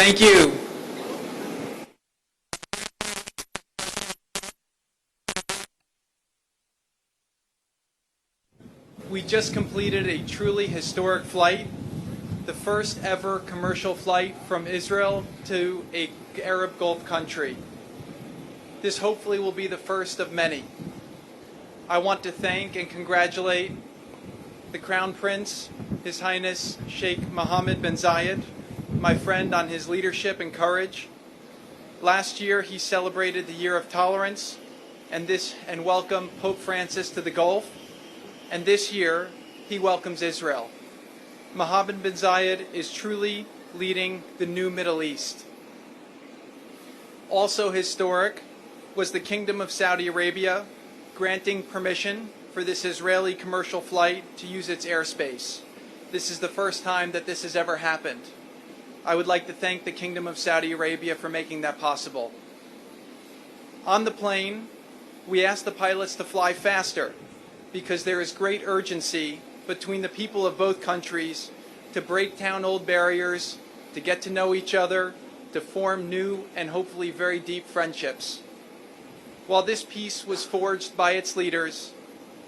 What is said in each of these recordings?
Thank you. We just completed a truly historic flight, the first ever commercial flight from Israel to an Arab Gulf country. This hopefully will be the first of many. I want to thank and congratulate the Crown Prince, His Highness Sheikh Mohammed bin Zayed, my friend, on his leadership and courage. Last year he celebrated the Year of Tolerance and welcomed Pope Francis to the Gulf. And this year he welcomes Israel. Mohammed bin Zayed is truly leading the new Middle East. Also historic was the Kingdom of Saudi Arabia granting permission for this Israeli commercial flight to use its airspace. This is the first time that this has ever happened. I would like to thank the Kingdom of Saudi Arabia for making that possible. On the plane, we asked the pilots to fly faster because there is great urgency between the people of both countries to break down old barriers, to get to know each other, to form new and hopefully very deep friendships. While this peace was forged by its leaders,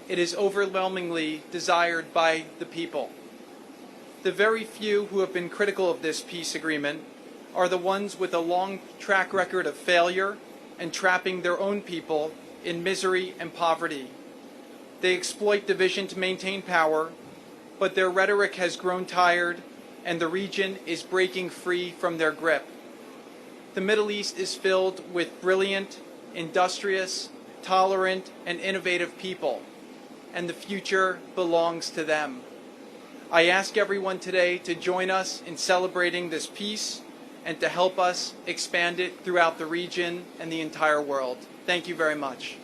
it is overwhelmingly desired by the people. The very few who have been critical of this peace agreement are the ones with a long track record of failure and trapping their own people in misery and poverty. They exploit division to maintain power, but their rhetoric has grown tired and the region is breaking free from their grip. The Middle East is filled with brilliant, industrious, tolerant, and innovative people, and the future belongs to them. I ask everyone today to join us in celebrating this peace and to help us expand it throughout the region and the entire world. Thank you very much.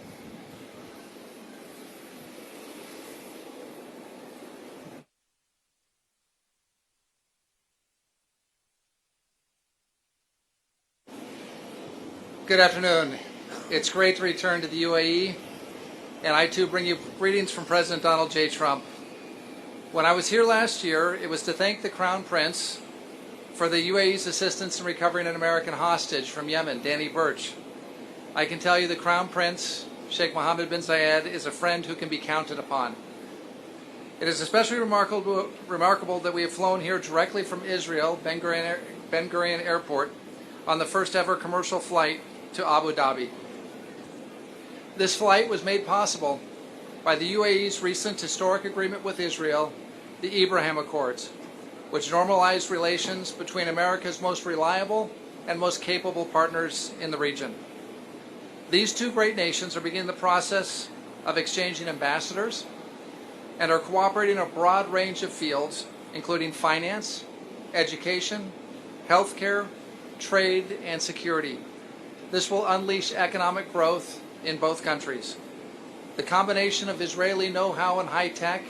Good afternoon. It's great to return to the UAE, and I too bring you greetings from President Donald J. Trump. When I was here last year, it was to thank the Crown Prince for the UAE's assistance in recovering an American hostage from Yemen, Danny Birch. I can tell you the Crown Prince, Sheikh Mohammed bin Zayed, is a friend who can be counted upon. It is especially remarkable that we have flown here directly from Israel, Ben Gurion Airport, on the first ever commercial flight to Abu Dhabi. This flight was made possible by the UAE's recent historic agreement with Israel, the Abraham Accords, which normalized relations between America's most reliable and most capable partners in the region. These two great nations are beginning the process of exchanging ambassadors and are cooperating in a broad range of fields, including finance, education, healthcare, trade, and security. This will unleash economic growth in both countries. The combination of Israeli know-how and high-tech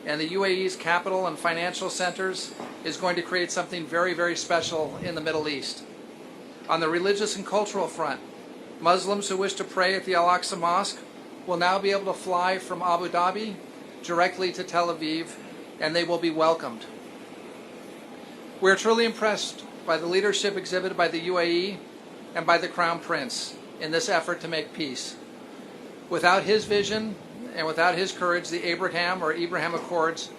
and the UAE's capital and financial centers is going to create something very, very special in the Middle East. On the religious and cultural front, Muslims who wish to pray at the Al-Aqsa Mosque will now be able to fly from Abu Dhabi directly to Tel Aviv, and they will be welcomed. We're truly impressed by the leadership exhibited by the UAE and by the Crown Prince in this effort to make peace. Without his vision and without his courage, the Abraham Accords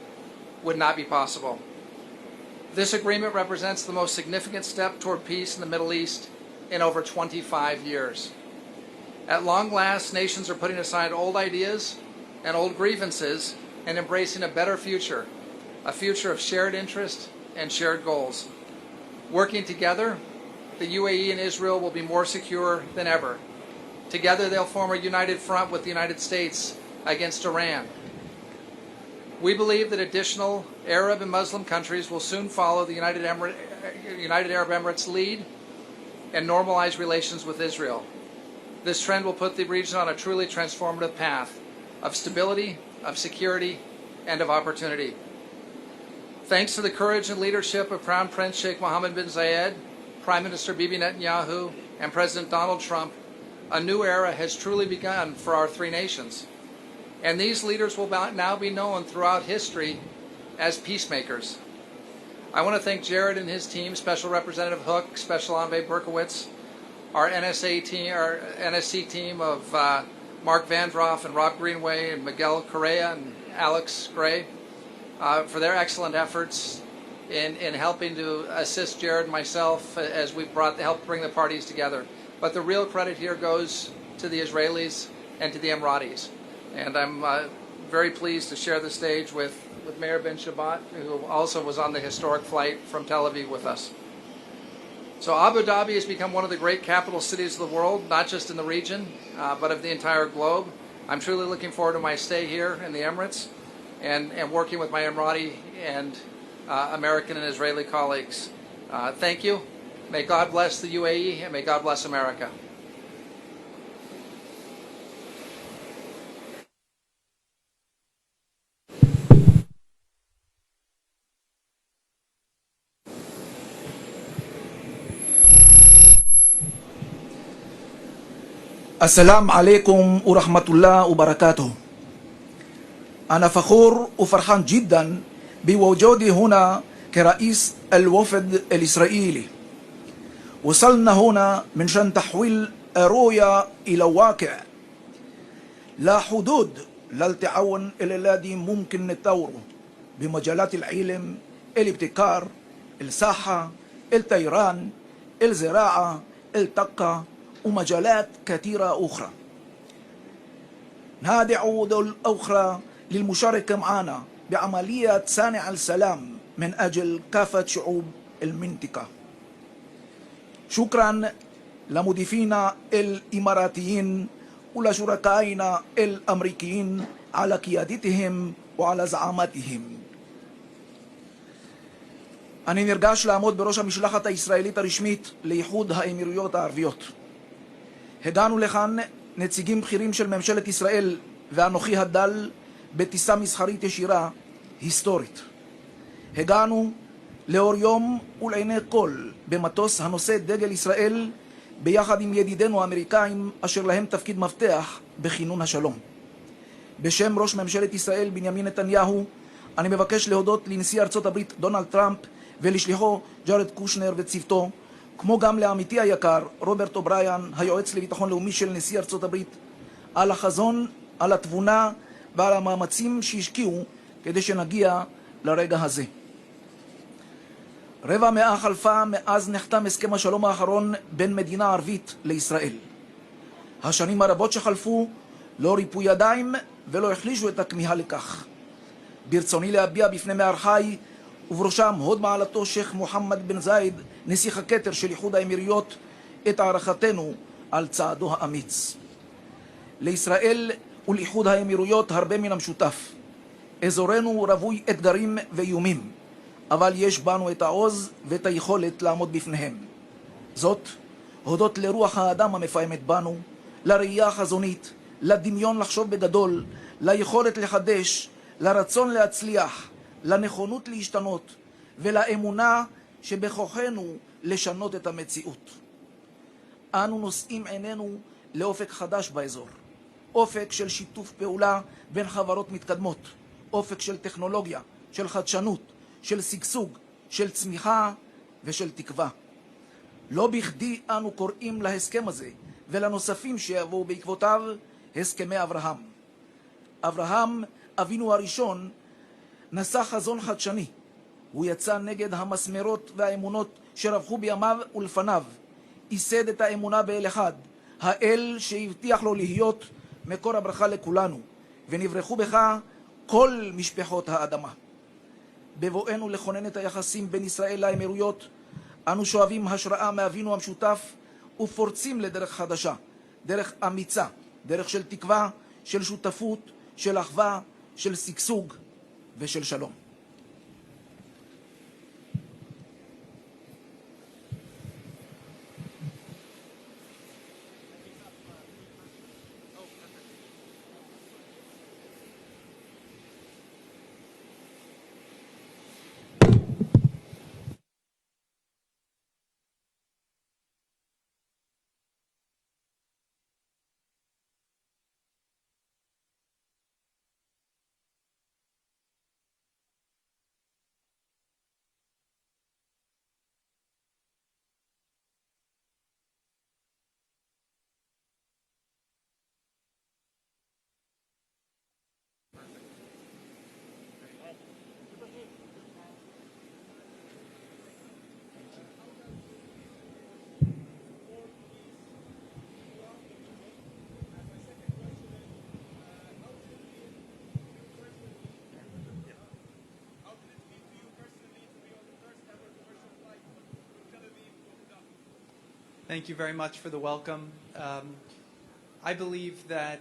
would not be possible. This agreement represents the most significant step toward peace in the Middle East in over 25 years. At long last, nations are putting aside old ideas and old grievances and embracing a better future, a future of shared interest and shared goals. Working together, the UAE and Israel will be more secure than ever. Together they'll form a united front with the United States against Iran. We believe that additional Arab and Muslim countries will soon follow the United Arab Emirates' lead and normalize relations with Israel. This trend will put the region on a truly transformative path of stability, of security, and of opportunity. Thanks to the courage and leadership of Crown Prince Sheikh Mohammed bin Zayed, Prime Minister Bibi Netanyahu, and President Donald Trump, a new era has truly begun for our three nations. And these leaders will now be known throughout history as peacemakers. I want to thank Jared and his team, Special Representative Hook, Special Envoy Berkowitz, our NSC team of Mark Vandroff and Rob Greenway and Miguel Correa and Alex Gray for their excellent efforts in helping to assist Jared and myself as we helped bring the parties together. But the real credit here goes to the Israelis and to the Emiratis. And I'm very pleased to share the stage with Mayor Ben Shabbat, who also was on the historic flight from Tel Aviv with us. So Abu Dhabi has become one of the great capital cities of the world, not just in the region, but of the entire globe. I'm truly looking forward to my stay here in the Emirates and working with my Emirati and American and Israeli colleagues. Thank you. May God bless the UAE and may God bless America. السلام عليكم ورحمة الله وبركاته. أنا فخور وفرحان جدا بوجودي هنا كرئيس الوفد الإسرائيلي. وصلنا هنا من شان تحويل الرؤية إلى واقع. لا حدود للتعاون الذي ممكن نطوره بمجالات العلم، الابتكار، الصحة، الطيران، الزراعة، الطاقة ومجالات كثيرة أخرى. ندعو دول أخرى للمشاركة معنا بعملية صانع السلام من أجل كافة شعوب المنطقة. شكرا لمضيفينا الإماراتيين ولشركائنا الأمريكيين على قيادتهم وعلى زعامتهم. אני נרגש לעמוד בראש המשלחת הישראלית הרשמית לאיחוד האמירויות הערביות. הגענו לכאן נציגים בכירים של ממשלת ישראל ואנוכי הדל בטיסה מסחרית ישירה היסטורית. הגענו לאור יום ולעיני כל במטוס הנושא דגל ישראל ביחד עם ידידינו האמריקאים אשר להם תפקיד מפתח בכינון השלום. בשם ראש ממשלת ישראל בנימין נתניהו אני מבקש להודות לנשיא ארצות הברית דונלד טראמפ ולשליחו ג'ארד קושנר וצוותו, כמו גם לעמיתי היקר רוברט אובריין, היועץ לביטחון לאומי של נשיא ארצות הברית, על החזון, על התבונה ועל המאמצים שהשקיעו כדי שנגיע לרגע הזה. רבע מאה חלפה מאז נחתם הסכם השלום האחרון בין מדינה ערבית לישראל. השנים הרבות שחלפו לא ריפו ידיים ולא החלישו את הכמיהה לכך. ברצוני להביע בפני מארחיי ובראשם הוד מעלתו שייח מוחמד בן זייד, נסיך הכתר של איחוד האמירויות, את הערכתנו על צעדו האמיץ. לישראל ולאיחוד האמירויות הרבה מן המשותף. אזורנו רווי אתגרים ואיומים, אבל יש בנו את העוז ואת היכולת לעמוד בפניהם. זאת, הודות לרוח האדם המפעמת בנו, לראייה החזונית, לדמיון לחשוב בגדול, ליכולת לחדש, לרצון להצליח, לנכונות להשתנות ולאמונה שבכוחנו לשנות את המציאות. אנו נושאים עינינו לאופק חדש באזור, אופק של שיתוף פעולה בין חברות מתקדמות, אופק של טכנולוגיה, של חדשנות, של שגשוג, של צמיחה ושל תקווה. לא בכדי אנו קוראים להסכם הזה ולנוספים שיבואו בעקבותיו הסכמי אברהם. אברהם, אבינו הראשון, נשא חזון חדשני. הוא יצא נגד המסמרות והאמונות שרווחו בימיו ולפניו. ייסד את האמונה באל אחד, האל שהבטיח לו להיות מקור הברכה לכולנו, ונברכו בך כל משפחות האדמה. בבואנו לכונן את היחסים בין ישראל לאמירויות, אנו שואבים השראה מאבינו המשותף ופורצים לדרך חדשה, דרך אמיצה, דרך של תקווה, של שותפות, של אחווה, של שגשוג ושל שלום. Thank you very much for the welcome. I believe that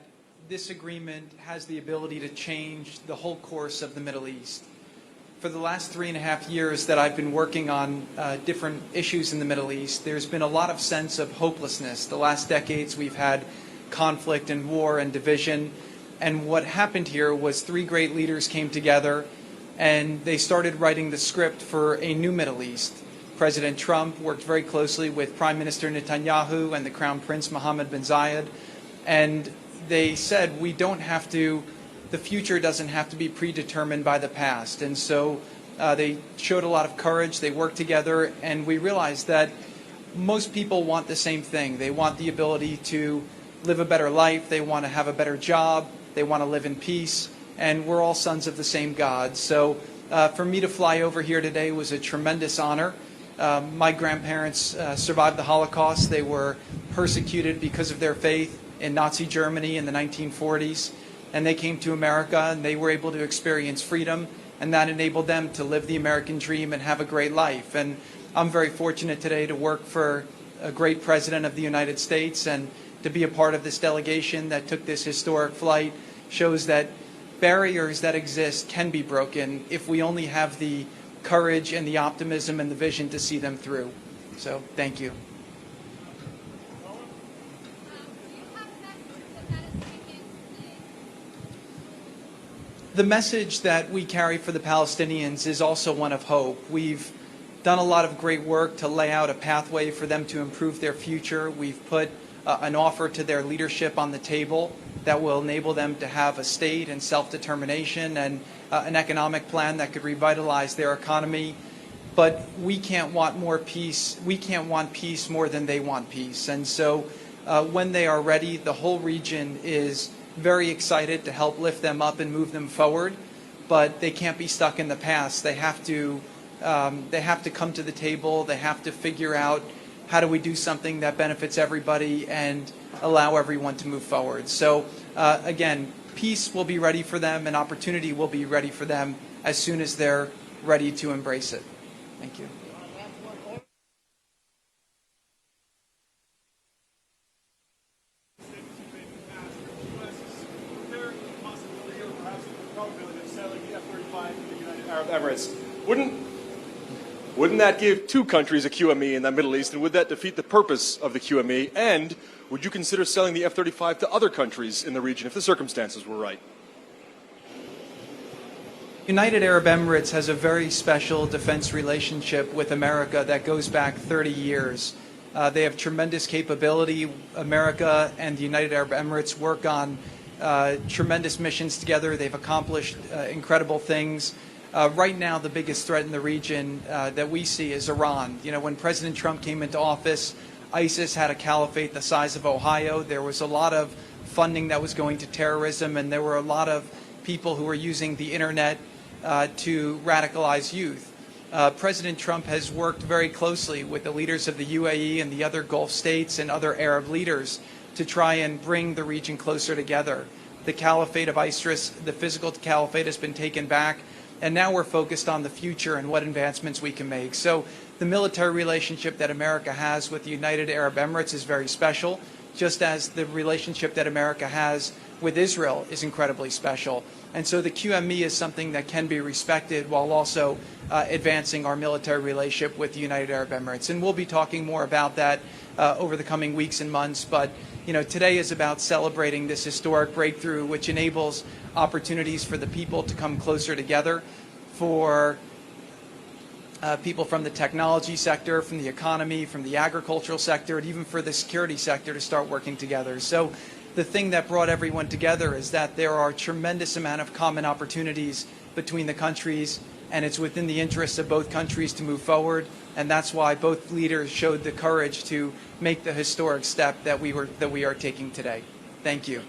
this agreement has the ability to change the whole course of the Middle East. For the last 3.5 years that I've been working on different issues in the Middle East, there's been a lot of sense of hopelessness. The last decades we've had conflict and war and division, and what happened here was three great leaders came together and they started writing the script for a new Middle East. President Trump worked very closely with Prime Minister Netanyahu and the Crown Prince Mohammed bin Zayed, and they said the future doesn't have to be predetermined by the past. And so they showed a lot of courage, they worked together, and we realized that most people want the same thing. They want the ability to live a better life, they want to have a better job, they want to live in peace, and we're all sons of the same God. So for me to fly over here today was a tremendous honor. My grandparents survived the Holocaust. They were persecuted because of their faith in Nazi Germany in the 1940s. And they came to America and they were able to experience freedom, and that enabled them to live the American dream and have a great life. And I'm very fortunate today to work for a great president of the United States, and to be a part of this delegation that took this historic flight shows that barriers that exist can be broken if we only have the courage and the optimism and the vision to see them through. So thank you. The message that we carry for the Palestinians is also one of hope. We've done a lot of great work to lay out a pathway for them to improve their future. We've put an offer to their leadership on the table that will enable them to have a state and self-determination, and an economic plan that could revitalize their economy. But we can't want more peace. We can't want peace more than they want peace. And so when they are ready, the whole region is very excited to help lift them up and move them forward, but they can't be stuck in the past. They have to come to the table. They have to figure out, how do we do something that benefits everybody and allow everyone to move forward. So again, peace will be ready for them and opportunity will be ready for them as soon as they're ready to embrace it. Thank you. Arab Emirates. Wouldn't that give two countries a QME in the Middle East, and would that defeat the purpose of the QME? And would you consider selling the F-35 to other countries in the region if the circumstances were right? United Arab Emirates has a very special defense relationship with America that goes back 30 years. They have tremendous capability. America and the United Arab Emirates work on tremendous missions together. They've accomplished incredible things. Right now, the biggest threat in the region that we see is Iran. You know, when President Trump came into office, ISIS had a caliphate the size of Ohio. There was a lot of funding that was going to terrorism, and there were a lot of people who were using the internet to radicalize youth. President Trump has worked very closely with the leaders of the UAE and the other Gulf states and other Arab leaders to try and bring the region closer together. The caliphate of ISIS, the physical caliphate, has been taken back, and now we're focused on the future and what advancements we can make. So the military relationship that America has with the United Arab Emirates is very special, just as the relationship that America has with Israel is incredibly special. And so the QME is something that can be respected while also advancing our military relationship with the United Arab Emirates. And we'll be talking more about that over the coming weeks and months. But you know, today is about celebrating this historic breakthrough, which enables opportunities for the people to come closer together, for people from the technology sector, from the economy, from the agricultural sector, and even for the security sector to start working together. So the thing that brought everyone together is that there are a tremendous amount of common opportunities between the countries, and it's within the interests of both countries to move forward. And that's why both leaders showed the courage to make the historic step that we are taking today. Thank you.